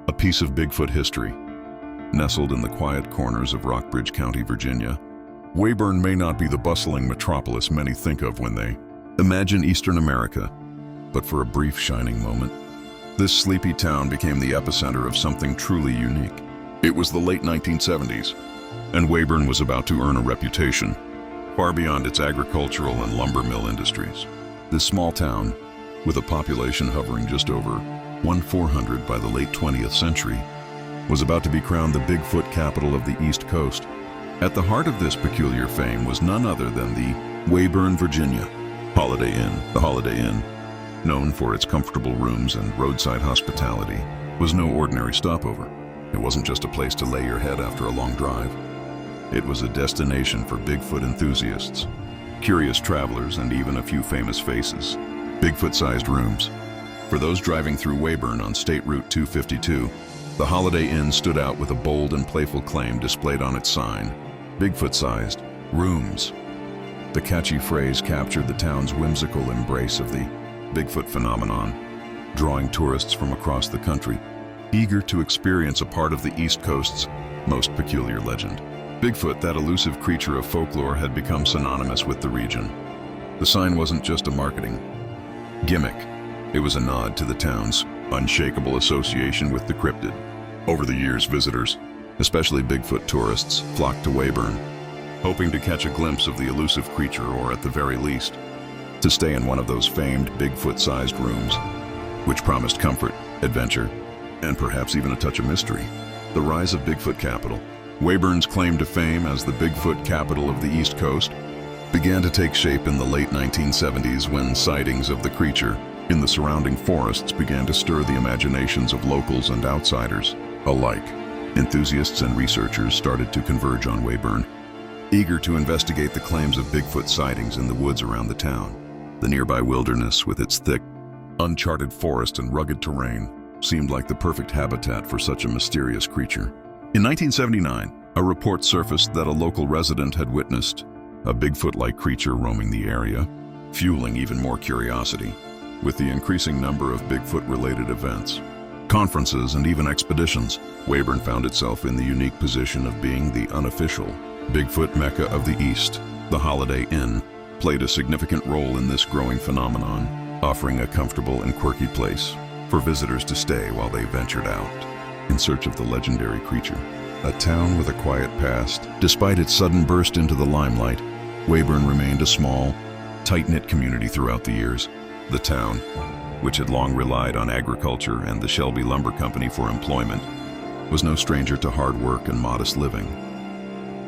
a piece of Bigfoot history. Nestled in the quiet corners of Rockbridge County, Virginia, Weyburn may not be the bustling metropolis many think of when they imagine Eastern America, but for a brief shining moment, this sleepy town became the epicenter of something truly unique. It was the late 1970s, and Weyburn was about to earn a reputation far beyond its agricultural and lumber mill industries. This small town, with a population hovering just over 1,400 by the late 20th century, was about to be crowned the Bigfoot capital of the East Coast. At the heart of this peculiar fame was none other than the Weyburn, Virginia Holiday Inn. The Holiday Inn, known for its comfortable rooms and roadside hospitality, was no ordinary stopover. It wasn't just a place to lay your head after a long drive. It was a destination for Bigfoot enthusiasts, curious travelers, and even a few famous faces. Bigfoot-sized rooms. For those driving through Weyburn on State Route 252, the Holiday Inn stood out with a bold and playful claim displayed on its sign: Bigfoot-sized rooms. The catchy phrase captured the town's whimsical embrace of the Bigfoot phenomenon, drawing tourists from across the country, eager to experience a part of the East Coast's most peculiar legend. Bigfoot, that elusive creature of folklore, had become synonymous with the region. The sign wasn't just a marketing gimmick. It was a nod to the town's unshakable association with the cryptid. Over the years, visitors, especially Bigfoot tourists, flocked to Weyburn, hoping to catch a glimpse of the elusive creature, or at the very least, to stay in one of those famed Bigfoot-sized rooms, which promised comfort, adventure, and perhaps even a touch of mystery. The rise of Bigfoot capital. Weyburn's claim to fame as the Bigfoot capital of the East Coast began to take shape in the late 1970s, when sightings of the creature in the surrounding forests began to stir the imaginations of locals and outsiders alike. Enthusiasts and researchers started to converge on Weyburn, eager to investigate the claims of Bigfoot sightings in the woods around the town. The nearby wilderness, with its thick, uncharted forest and rugged terrain, seemed like the perfect habitat for such a mysterious creature. In 1979, a report surfaced that a local resident had witnessed a Bigfoot-like creature roaming the area, fueling even more curiosity. With the increasing number of Bigfoot-related events, conferences, and even expeditions, Weyburn found itself in the unique position of being the unofficial Bigfoot Mecca of the East. The Holiday Inn played a significant role in this growing phenomenon, offering a comfortable and quirky place for visitors to stay while they ventured out in search of the legendary creature. A town with a quiet past. Despite its sudden burst into the limelight, Weyburn remained a small, tight-knit community throughout the years. The town, which had long relied on agriculture and the Shelby Lumber Company for employment, was no stranger to hard work and modest living.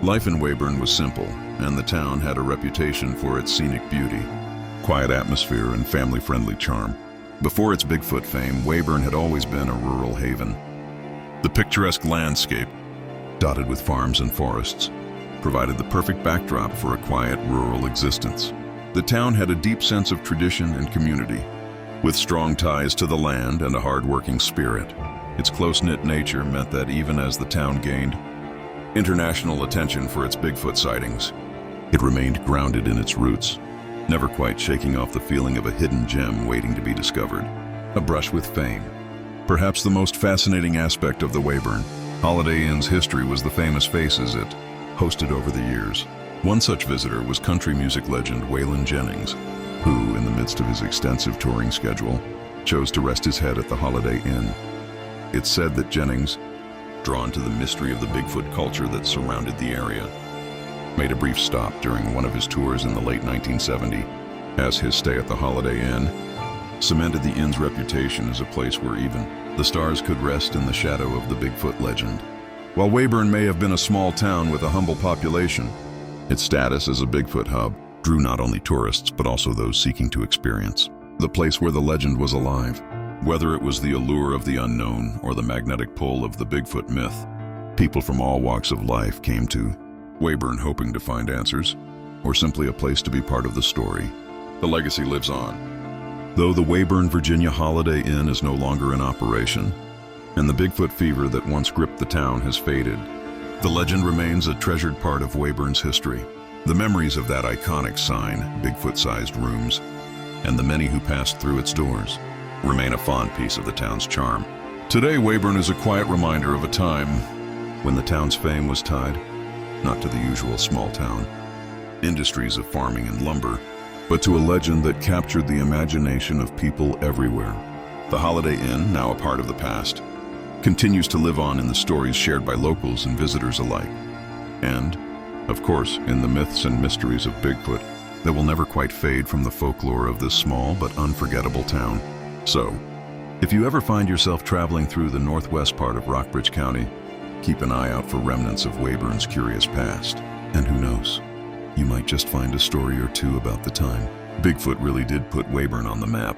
Life in Weyburn was simple, and the town had a reputation for its scenic beauty, quiet atmosphere, and family-friendly charm. Before its Bigfoot fame, Weyburn had always been a rural haven. The picturesque landscape, dotted with farms and forests, provided the perfect backdrop for a quiet rural existence. The town had a deep sense of tradition and community, with strong ties to the land and a hard-working spirit. Its close-knit nature meant that even as the town gained international attention for its Bigfoot sightings, it remained grounded in its roots, never quite shaking off the feeling of a hidden gem waiting to be discovered. A brush with fame. Perhaps the most fascinating aspect of the Weyburn Holiday Inn's history was the famous faces it hosted over the years. One such visitor was country music legend Waylon Jennings, who, in the midst of his extensive touring schedule, chose to rest his head at the Holiday Inn. It's said that Jennings, drawn to the mystery of the Bigfoot culture that surrounded the area, made a brief stop during one of his tours in the late 1970s, as his stay at the Holiday Inn cemented the inn's reputation as a place where even the stars could rest in the shadow of the Bigfoot legend. While Weyburn may have been a small town with a humble population, its status as a Bigfoot hub drew not only tourists but also those seeking to experience the place where the legend was alive. Whether it was the allure of the unknown or the magnetic pull of the Bigfoot myth, people from all walks of life came to Weyburn hoping to find answers, or simply a place to be part of the story. The legacy lives on. Though the Weyburn, Virginia Holiday Inn is no longer in operation, and the Bigfoot fever that once gripped the town has faded, the legend remains a treasured part of Weyburn's history. The memories of that iconic sign, Bigfoot-sized rooms, and the many who passed through its doors, remain a fond piece of the town's charm. Today, Weyburn is a quiet reminder of a time when the town's fame was tied, not to the usual small town industries of farming and lumber, but to a legend that captured the imagination of people everywhere. The Holiday Inn, now a part of the past, continues to live on in the stories shared by locals and visitors alike. And, of course, in the myths and mysteries of Bigfoot that will never quite fade from the folklore of this small but unforgettable town. So, if you ever find yourself traveling through the northwest part of Rockbridge County, keep an eye out for remnants of Weyburn's curious past. And who knows, you might just find a story or two about the time Bigfoot really did put Weyburn on the map.